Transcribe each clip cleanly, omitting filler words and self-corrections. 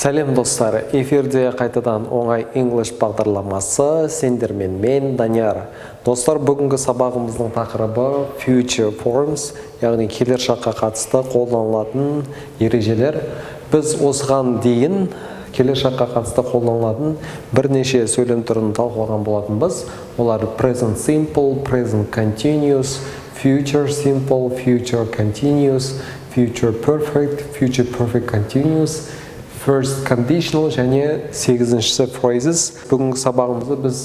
Сәлем достар, эфирде қайтадан оңай English бағдарламасы, сендермен мен Данияр. Достар, бүгінгі сабағымыздың тақырыбы future forms, яғни келер шаққа қатысты қолданылатын ережелер. Біз осыған дейін келер шаққа қатысты қолданылатын бірнеше сөйлем түрін талқылаған болатынбыз. Олар present simple, present continuous, future simple, future continuous, future perfect continuous, first conditional және 8-ші phrases. Бүгінгі сабағымызда біз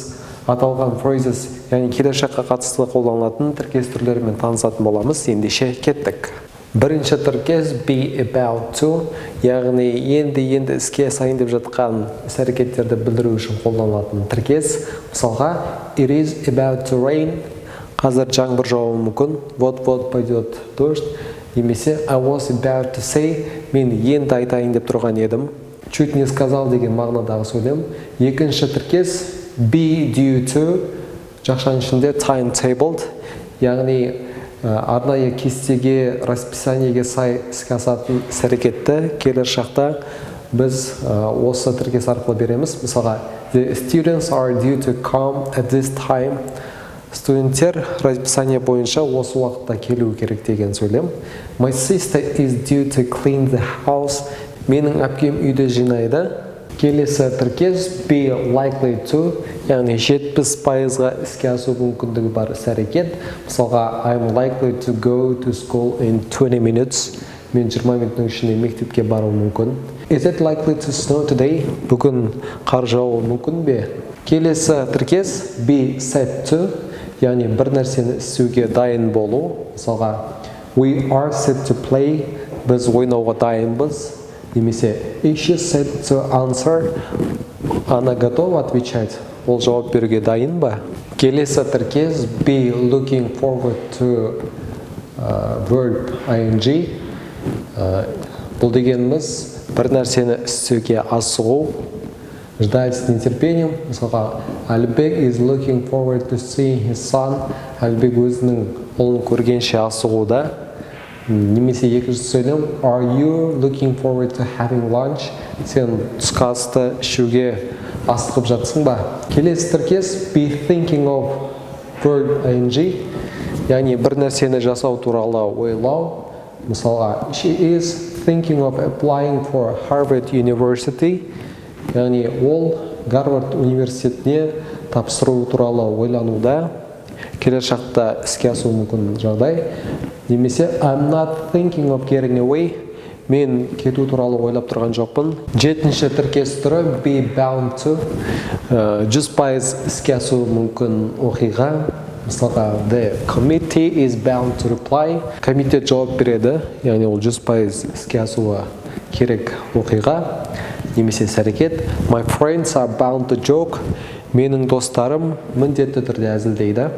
аталған phrases, яғни келер шаққа қатысты қолданылатын тіркес түрлерімен танысатын боламыз. Ендеше кеттік. Бірінші тіркес be about to, яғни енді іске асайын деп жатқан іс-әрекеттерді білдіру үшін қолданылатын тіркес. Мысалға, it is about to rain, қазір жаңбыр жауы мүмкін, вот-вот пойдет дождь. Немесе I was about to say, мен енді айтайын деп тұрған едім. Чуть не сказал деген мағынадағы сөйлем. Екінші тіркес be due to, жақшаның ішінде timetabled, яғни арнайы кестеге, расписаниеге сай іске асатын іс-әрекетті келер шақта біз осы тіркес арқылы береміз. Мысалға, the students are due to come at this time. Студенттер расписание бойынша осы уақытта келу керек деген сөйлем. My sister is due to clean the house. Менің әпкем үйді жинайды. Келесі тіркес be likely to, яғни 70%-ға іске асу мүмкіндігі бар іс-әрекет. Мысалға, I'm likely to go to school in 20 minutes. Мен 20 минуттың ішінде мектепке бару мүмкін. Is it likely to snow today? Бүгін қар жаууы мүмкін бе? Келесі тіркес be set to, яғни бір нәрсені істеуге дайын болу. Мысалға, we are set to play, біз ойнауға дайынбыз. Немесе, is she set to answer, она готова отвечать, ол жауап беруге дайын ба? Келесі тіркес be looking forward to verb ing. Бұл дегеніміз бір нәрсені істеуге асығу, ждать с нетерпением. Мысалға, Әлібек is looking forward to seeing his son. Әлібек өзінің ұлын көргенше асығуда. Немесе екінші сөйлем, are you looking forward to having lunch? Сен түскі асты ішуге асығып жатсың ба? Келесі тіркес be thinking of verb ing, яғни бір нәрсені жасау туралы ойлау. Мысалға, she is thinking of applying for Harvard University. Яғни ол Гарвард университетіне тапсыру туралы ойлануда. Келер шақта іске асу мүмкін жағдай. Немесе I'm not thinking of getting away. Мен кету туралы ойлап тұрған жоқпын. Жетінші тіркес түрі be bound to. 100% іске асу мүмкін оқиға. Мысалға, the committee is bound to reply. Комитет жауап береді, яғни ол 100% іске асуы керек оқиға. Немесе іс-әрекет, my friends are bound to joke. Менің достарым міндетті түрде әзілдейді.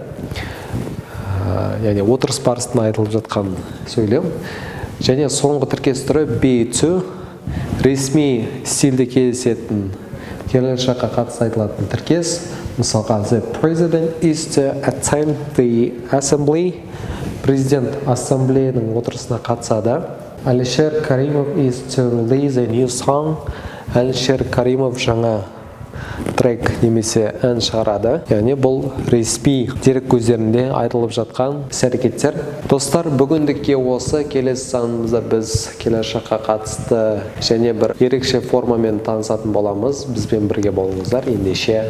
Яғни отырыс барысында айтылып жатқан сөйлем. Және соңғы тіркес түрі be to, ресми стильде кездесетін келер шаққа қатысты айтылатын тіркес. Мысалға, the president is to attend the assembly. Президент ассамблеяның отырысына қатысады. Әлішер Каримов is to release a new song. Әлішер Каримов жаңа трек немесе ән шығарады. Яғни бұл ресми дерек көздерінде айтылып жатқан іс-әрекеттер. Достар, бүгіндікке осы. Келесі санымызда біз келер шаққа қатысты және бір ерекше формамен танысатын боламыз. Бізбен бірге болыңыздар. Ендеше